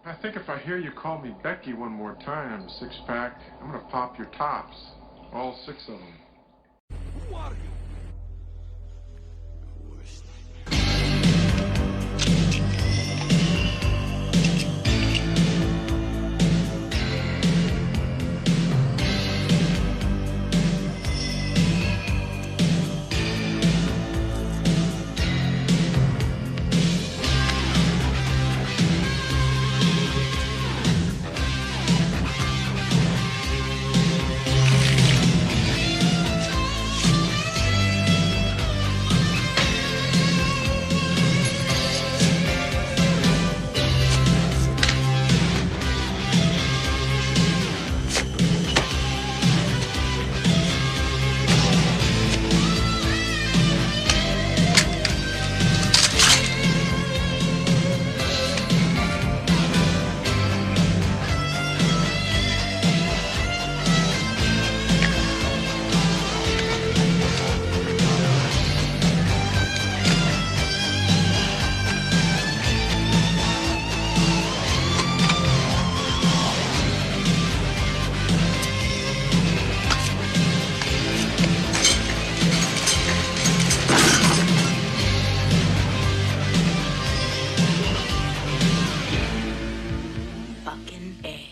I think if I hear you call me Becky one more time, six-pack, I'm gonna pop your tops. All six of them. Who are you? Fucking A.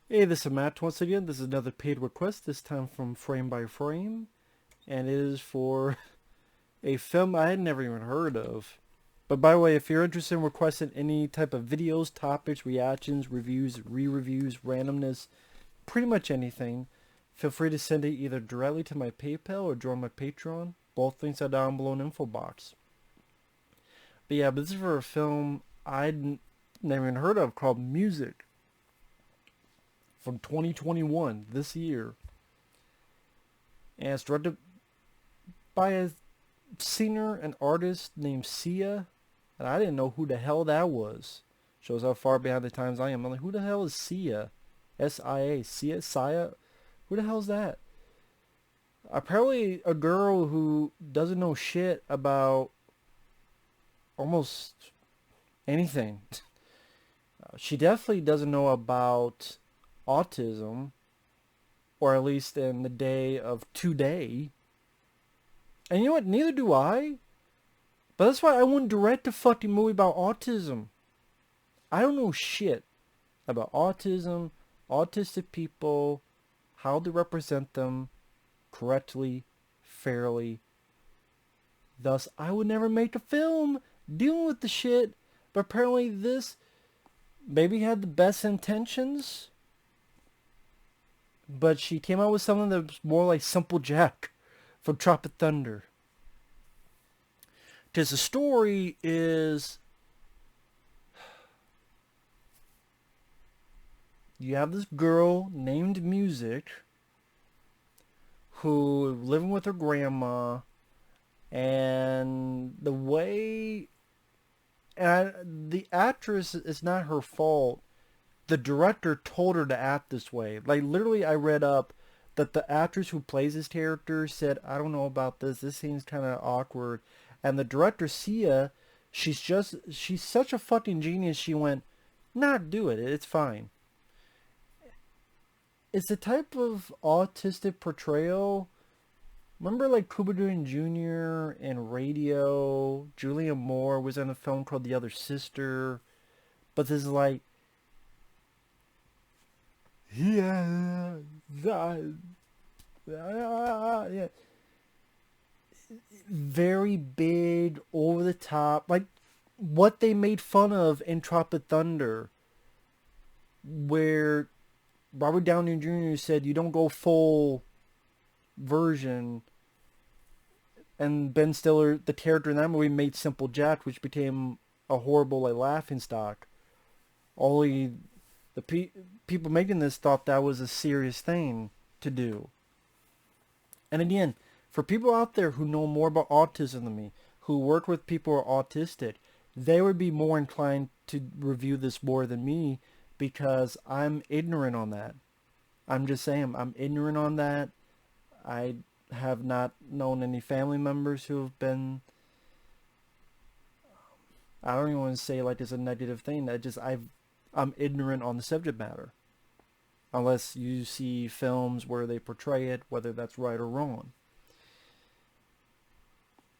Hey, this is Matt once again. This is another paid request, this time from Frame by Frame, and it is for a film I had never even heard of. But by the way, if you're interested in requesting any type of videos, topics, reactions, reviews, re-reviews, randomness, pretty much anything, feel free to send it either directly to my PayPal or join my Patreon. Both links are down below in the info box. But yeah, this is for a film I'd never even heard of called Music, from 2021, this year. And it's directed by a singer and artist named Sia. And I didn't know who the hell that was. Shows how far behind the times I am. I'm like, who the hell is Sia? S-I-A. Sia? Who the hell is that? Apparently a girl who doesn't know shit about almost anything. She definitely doesn't know about autism, or at least in the day of today. And you know what? Neither do I. But that's why I wouldn't direct a fucking movie about autism. I don't know shit about autism, autistic people, how to represent them correctly, fairly. Thus, I would never make a film dealing with the shit. But apparently this maybe had the best intentions, but she came out with something that was more like Simple Jack from Tropic Thunder. Because the story is, you have this girl named Music who living with her grandma, and the way, and the actress, is not her fault. The director told her to act this way. Like, literally, I read up that the actress who plays this character said, I don't know about this. This seems kind of awkward. And the director, Sia, she's such a fucking genius. She went, nah, do it. It's fine. It's the type of autistic portrayal. Remember, like, Cuba Gooding Jr. in Radio? Julia Moore was in a film called The Other Sister. But this is like, yeah, yeah, very big, over the top, like what they made fun of in Tropic Thunder, where Robert Downey Jr. said you don't go full version, and Ben Stiller, the character in that movie, made Simple Jack, which became a horrible like laughingstock. Only the people making this thought that was a serious thing to do. And again, for people out there who know more about autism than me, who work with people who are autistic, they would be more inclined to review this more than me, because I'm ignorant on that. I'm just saying, I'm ignorant on that. I have not known any family members who have been, I don't even want to say like it's a negative thing. I'm ignorant on the subject matter. Unless you see films where they portray it, whether that's right or wrong.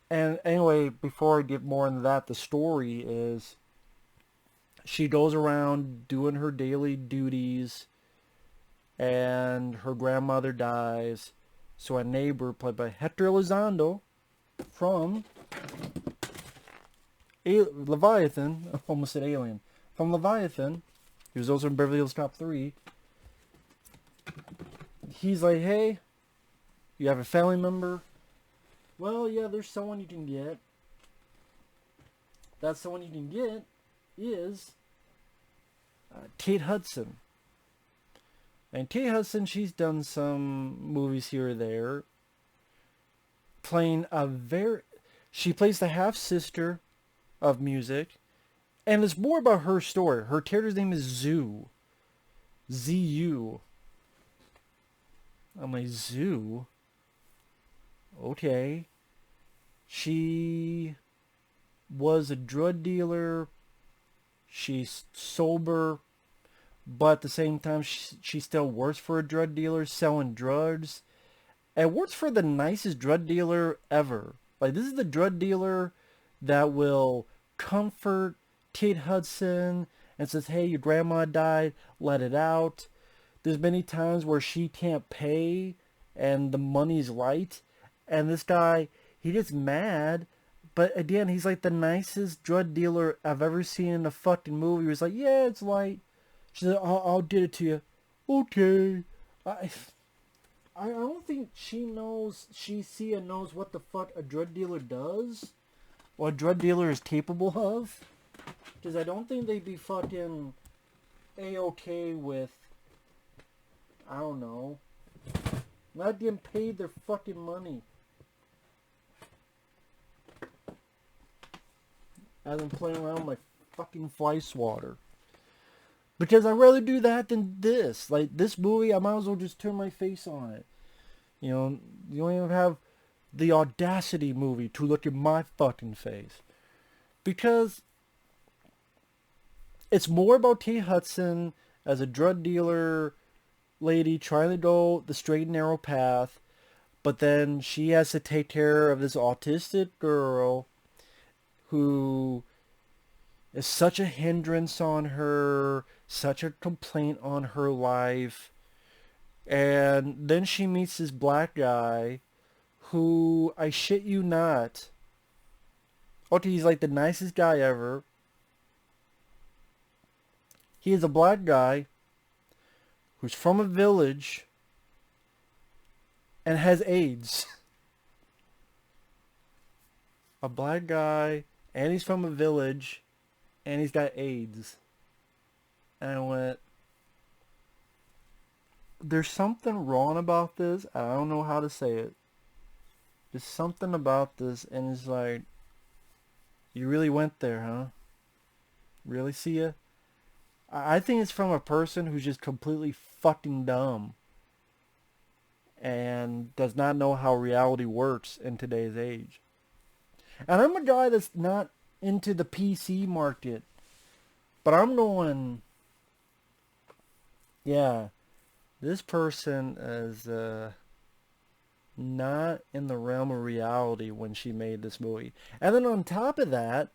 And anyway, before I get more into that, the story is she goes around doing her daily duties, and her grandmother dies. So a neighbor, played by Hector Elizondo, from Leviathan, I almost said Alien, from Leviathan, he was also in Beverly Hills Cop 3, he's like, hey, you have a family member? Well, yeah, there's someone you can get. That someone you can get is Kate Hudson. And Kate Hudson, she's done some movies here or there. She plays the half-sister of music. And it's more about her story. Her character's name is Zoo. Z-U. I'm like, Zoo? Okay. She was a drug dealer. She's sober. But at the same time, she still works for a drug dealer selling drugs. And works for the nicest drug dealer ever. Like, this is the drug dealer that will comfort Kate Hudson and says, hey, your grandma died, let it out. There's many times where she can't pay and the money's light. And this guy, he gets mad. But again, he's like the nicest drug dealer I've ever seen in a fucking movie. He was like, yeah, it's light. She said, I'll get it to you. Okay. I don't think Sia knows what the fuck a drug dealer does. What a drug dealer is capable of. Because I don't think they'd be fucking A-okay with, I don't know, not getting paid their fucking money. As I'm playing around with my fucking fly swatter. Because I'd rather do that than this. Like, this movie, I might as well just turn my face on it. You know, you don't even have the Audacity movie to look at my fucking face. Because it's more about Kate Hudson as a drug dealer lady trying to go the straight and narrow path. But then she has to take care of this autistic girl who is such a hindrance on her, such a complaint on her life. And then she meets this black guy who, I shit you not, okay, he's like the nicest guy ever. He is a black guy who's from a village and has AIDS. A black guy, and he's from a village, and he's got AIDS. And I went, there's something wrong about this. I don't know how to say it. There's something about this, and it's like, you really went there, huh? Really, Sia? I think it's from a person who's just completely fucking dumb and does not know how reality works in today's age. And I'm a guy that's not into the PC market, but I'm going, yeah, this person is not in the realm of reality when she made this movie. And then on top of that,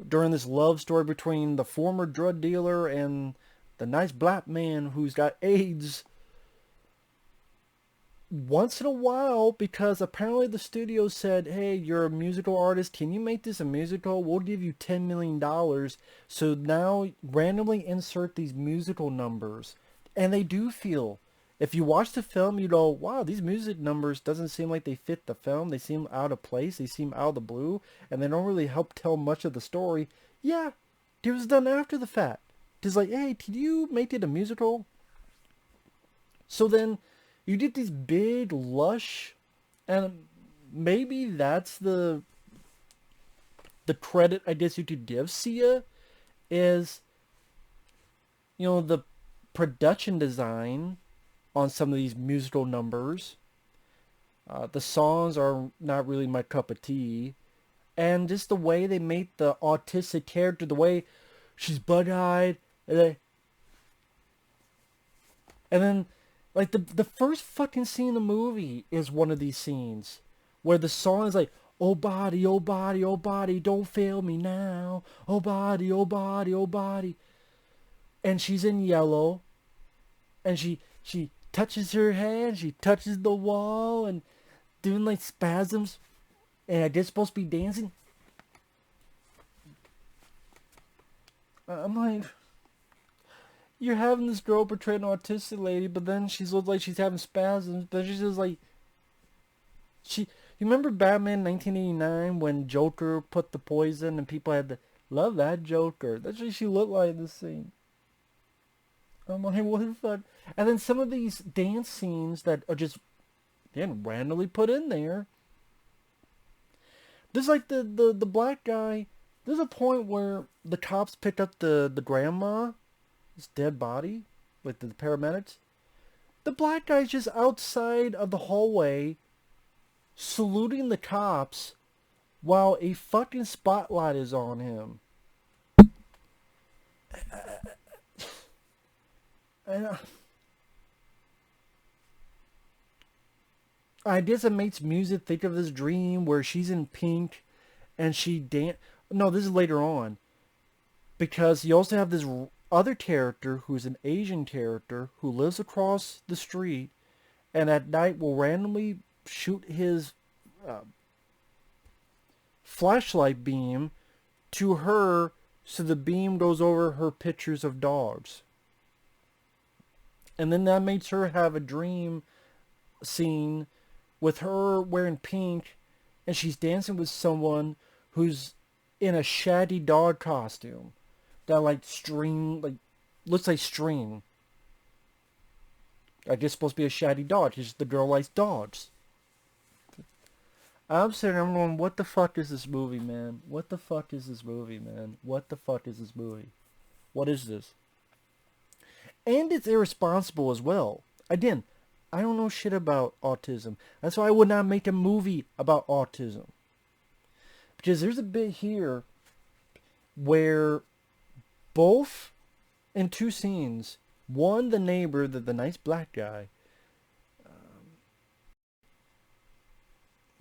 during this love story between the former drug dealer and the nice black man who's got AIDS, once in a while, because apparently the studio said, hey, you're a musical artist, can you make this a musical? We'll give you $10 million. So now randomly insert these musical numbers. And they do feel, if you watch the film, you go, wow, these music numbers doesn't seem like they fit the film. They seem out of place. They seem out of the blue. And they don't really help tell much of the story. Yeah, it was done after the fact. It's like, hey, can you make it a musical? So then you get these big, lush, and maybe that's the credit I guess you could give Sia, is, you know, the production design on some of these musical numbers The songs are not really my cup of tea. And just the way they made the autistic character, the way she's bug-eyed, and then, like, the first fucking scene in the movie is one of these scenes where the song is like, oh body, oh body, oh body, don't fail me now. Oh body, oh body, oh body. And she's in yellow, and she touches her head, she touches the wall, and doing like spasms, and I guess supposed to be dancing. I'm like, you're having this girl portray an autistic lady, but then she's looks like she's having spasms, but she's just like, you remember Batman 1989 when Joker put the poison and people had to love that Joker? That's what she looked like in this scene. I'm like, what the fuck? And then some of these dance scenes that are just randomly put in there. There's like the black guy. There's a point where the cops picked up the grandma, this dead body, like the paramedics. The black guy's just outside of the hallway saluting the cops while a fucking spotlight is on him. I guess it makes music think of this dream where she's in pink and she dance. No, this is later on. Because you also have this other character who's an Asian character who lives across the street and at night will randomly shoot his flashlight beam to her so the beam goes over her pictures of dogs. And then that makes her have a dream scene with her wearing pink and she's dancing with someone who's in a shaggy dog costume that like looks like string. I guess supposed to be a shaggy dog because the girl likes dogs. I'm sitting there, I'm going, what the fuck is this movie, man? What the fuck is this movie, man? What the fuck is this movie? What is this? And it's irresponsible as well. Again, I don't know shit about autism. That's why I would not make a movie about autism. Because there's a bit here where both in two scenes, one, the neighbor, the nice black guy,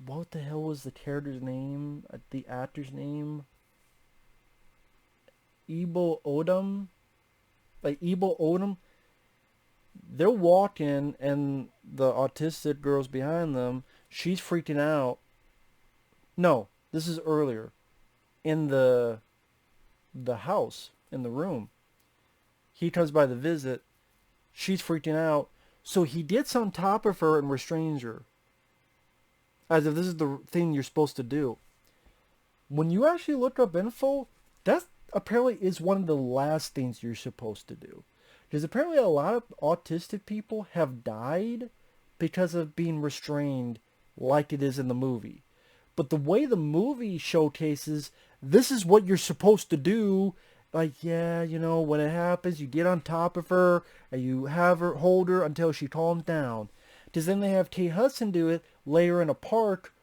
what the hell was the character's name? The actor's name? Ebo Odom? Like Ebo Odom? They're walking and the autistic girl's behind them. She's freaking out. No, this is earlier. In the house, in the room. He comes by the visit. She's freaking out. So he gets on top of her and restrains her. As if this is the thing you're supposed to do. When you actually look up info, that apparently is one of the last things you're supposed to do. Because apparently a lot of autistic people have died because of being restrained like it is in the movie. But the way the movie showcases, this is what you're supposed to do. Like, yeah, you know, when it happens, you get on top of her and you have her, hold her until she calms down. Because then they have Kate Hudson do it, lay her in a park.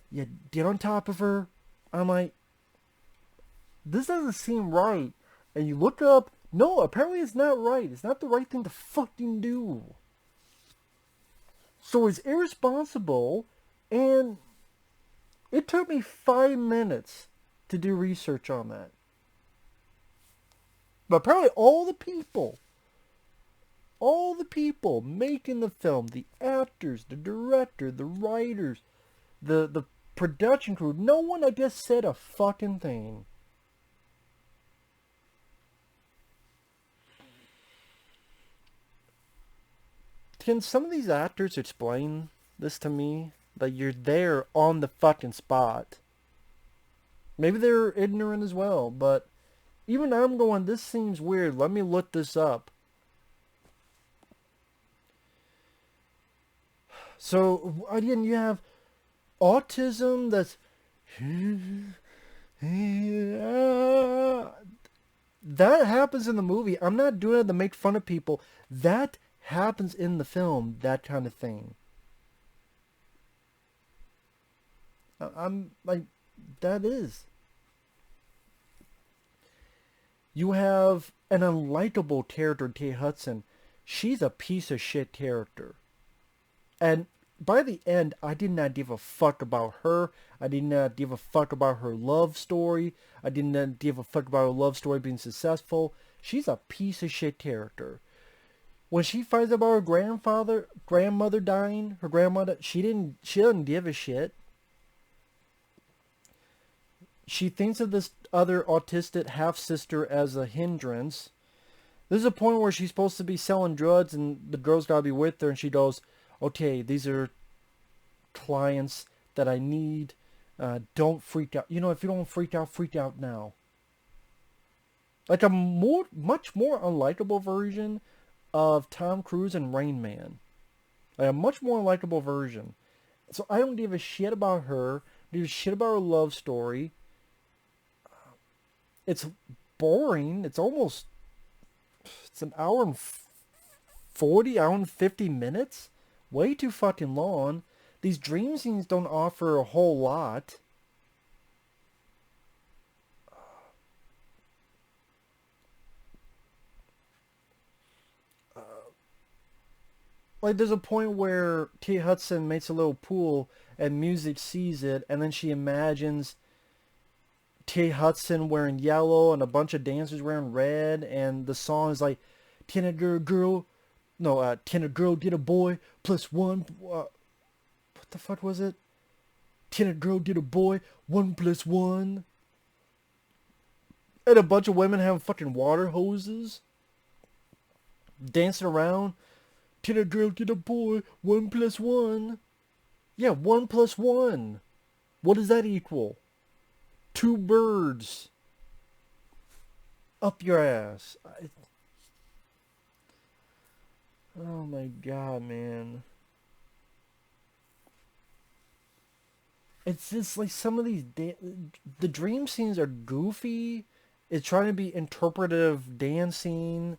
You get on top of her. I'm like, this doesn't seem right. And you look up, no, apparently it's not right. It's not the right thing to fucking do. So it's irresponsible, and it took me 5 minutes to do research on that. But apparently all the people making the film, the actors, the director, the writers, the production crew, no one, I guess, said a fucking thing. Can some of these actors explain this to me? That you're there on the fucking spot. Maybe they're ignorant as well, but even I'm going, this seems weird. Let me look this up. So, again, you have autism that's... That happens in the movie. I'm not doing it to make fun of people. That happens in the film, that kind of thing. I'm like, that is. You have an unlikable character, Kate Hudson. She's a piece of shit character. And by the end, I did not give a fuck about her. I did not give a fuck about her love story. I did not give a fuck about her love story being successful. She's a piece of shit character. When she finds out about her grandmother dying, her grandmother, she doesn't give a shit. She thinks of this other autistic half-sister as a hindrance. There's a point where she's supposed to be selling drugs and the girl's gotta be with her, and she goes, okay, these are clients that I need. Don't freak out. You know, if you don't freak out now. Like a much more unlikable version of Tom Cruise and Rain Man. Like a much more unlikable version. So I don't give a shit about her. I give a shit about her love story. It's boring. It's an hour and 40, hour and 50 minutes. Way too fucking long. These dream scenes don't offer a whole lot. Like, there's a point where Kate Hudson makes a little pool and Music sees it, and then she imagines Kate Hudson wearing yellow and a bunch of dancers wearing red, and the song is like, can a girl get a boy plus one, what the fuck was it? Can a girl get a boy 1+1? And a bunch of women having fucking water hoses, dancing around. Can a girl get a boy 1+1? Yeah, 1+1. What does that equal? 2 birds. Up your ass. Oh my god, man. It's just like some of these... the dream scenes are goofy. It's trying to be interpretive dancing.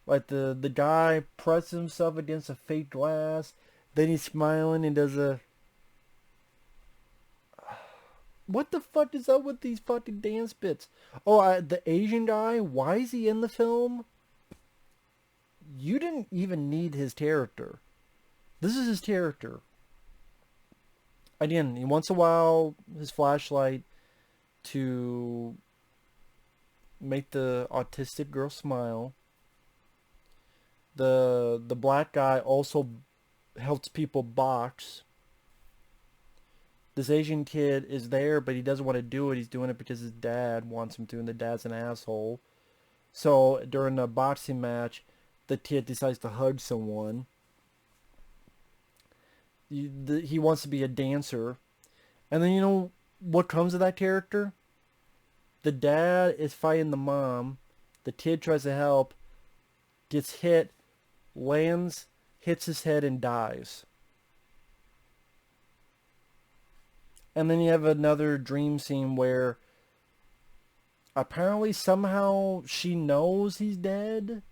Like the guy presses himself against a fake glass. Then he's smiling and does a... What the fuck is up with these fucking dance bits? Oh, the Asian guy, why is he in the film? You didn't even need his character. This is his character. Again, once in a while, his flashlight to make the autistic girl smile. The black guy also helps people box. This Asian kid is there, but he doesn't want to do it. He's doing it because his dad wants him to, and the dad's an asshole. So during a boxing match, the kid decides to hug someone. He wants to be a dancer. And then you know what comes of that character? The dad is fighting the mom. The kid tries to help. Gets hit. Lands. Hits his head and dies. And then you have another dream scene where apparently somehow she knows he's dead.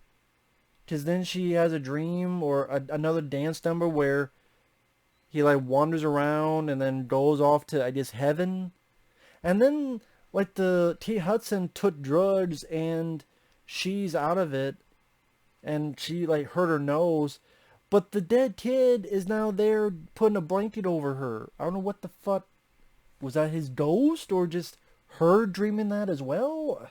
Because then she has a dream or another dance number where he like wanders around and then goes off to, I guess, heaven. And then like the Kate Hudson took drugs and she's out of it. And she like hurt her nose. But the dead kid is now there putting a blanket over her. I don't know what the fuck. Was that his ghost or just her dreaming that as well?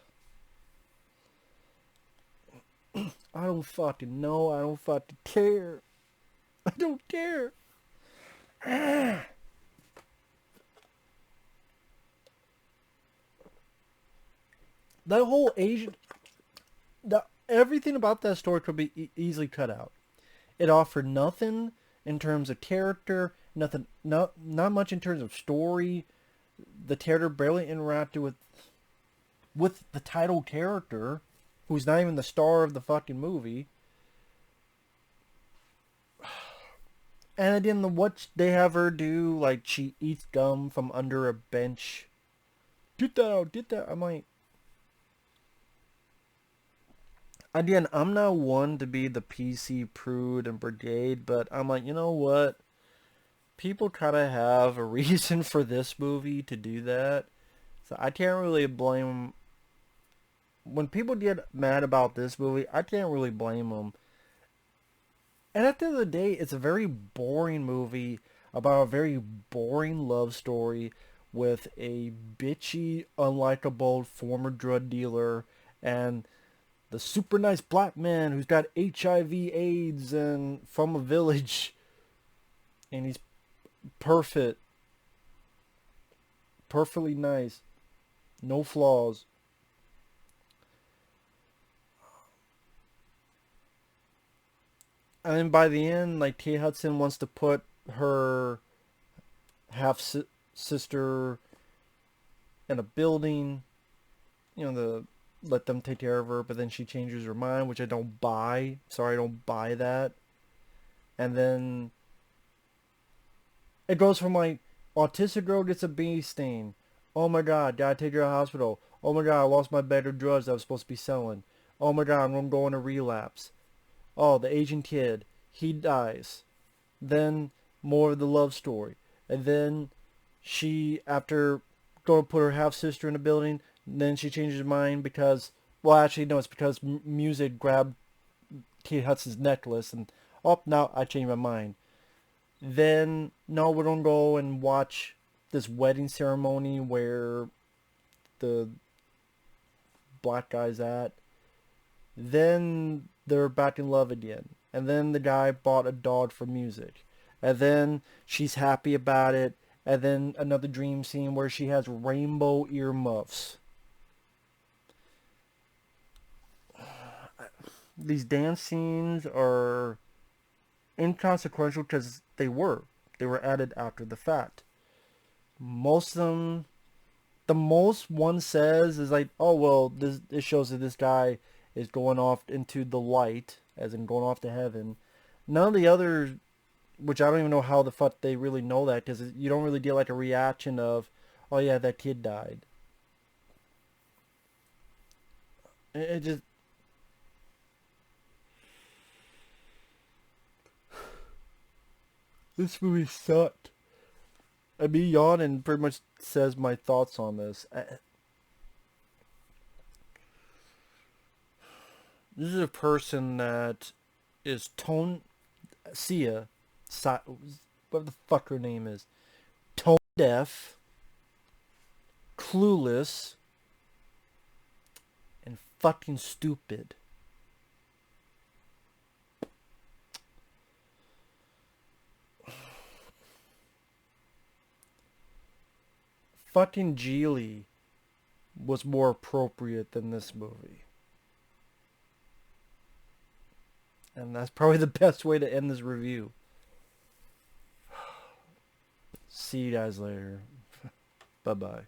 I don't fucking know. I don't fucking care. I don't care. That whole Asian... everything about that story could be easily cut out. It offered nothing in terms of character. Nothing. Not much in terms of story. The character barely interacted with the title character, who's not even the star of the fucking movie. And again, what they have her do, like she eats gum from under a bench. Get that out, get that. I'm like, again, I'm not one to be the PC prude and brigade, but I'm like, you know what? people kind of have a reason for this movie to do that. So I can't really blame... When people get mad about this movie, I can't really blame them. And at the end of the day, it's a very boring movie about a very boring love story with a bitchy, unlikable former drug dealer and the super nice black man who's got HIV, AIDS, and from a village. And he's perfect. Perfectly nice. No flaws. And then by the end, like, Kate Hudson wants to put her half-sister in a building, you know, to let them take care of her, but then she changes her mind, which I don't buy. Sorry, I don't buy that. And then it goes from, like, autistic girl gets a bee sting. Oh my god, gotta take her to the hospital. Oh my god, I lost my bag of drugs I was supposed to be selling. Oh my god, I'm gonna go into relapse. Oh, the Asian kid, he dies. Then more of the love story. And then she, after going to put her half-sister in the building, then she changes her mind because, well, actually, no, it's because music grabbed Kate Hudson's necklace, and, oh, now I changed my mind. Then, no, we're going to go and watch this wedding ceremony where the black guy's at. Then they're back in love again. And then the guy bought a dog for music. And then she's happy about it. And then another dream scene where she has rainbow earmuffs. These dance scenes are inconsequential because they were. They were added after the fact. Most of them, the most one says is like, oh, well, this shows that this guy is going off into the light, as in going off to heaven. None of the others, which I don't even know how the fuck they really know that, because you don't really get like a reaction of, oh yeah, that kid died. It just... This movie sucked. I mean, yawning pretty much says my thoughts on this. This is a person that is Sia, what the fuck her name is, tone deaf, clueless, and fucking stupid. Fucking Geely was more appropriate than this movie. And that's probably the best way to end this review. See you guys later. Bye-bye.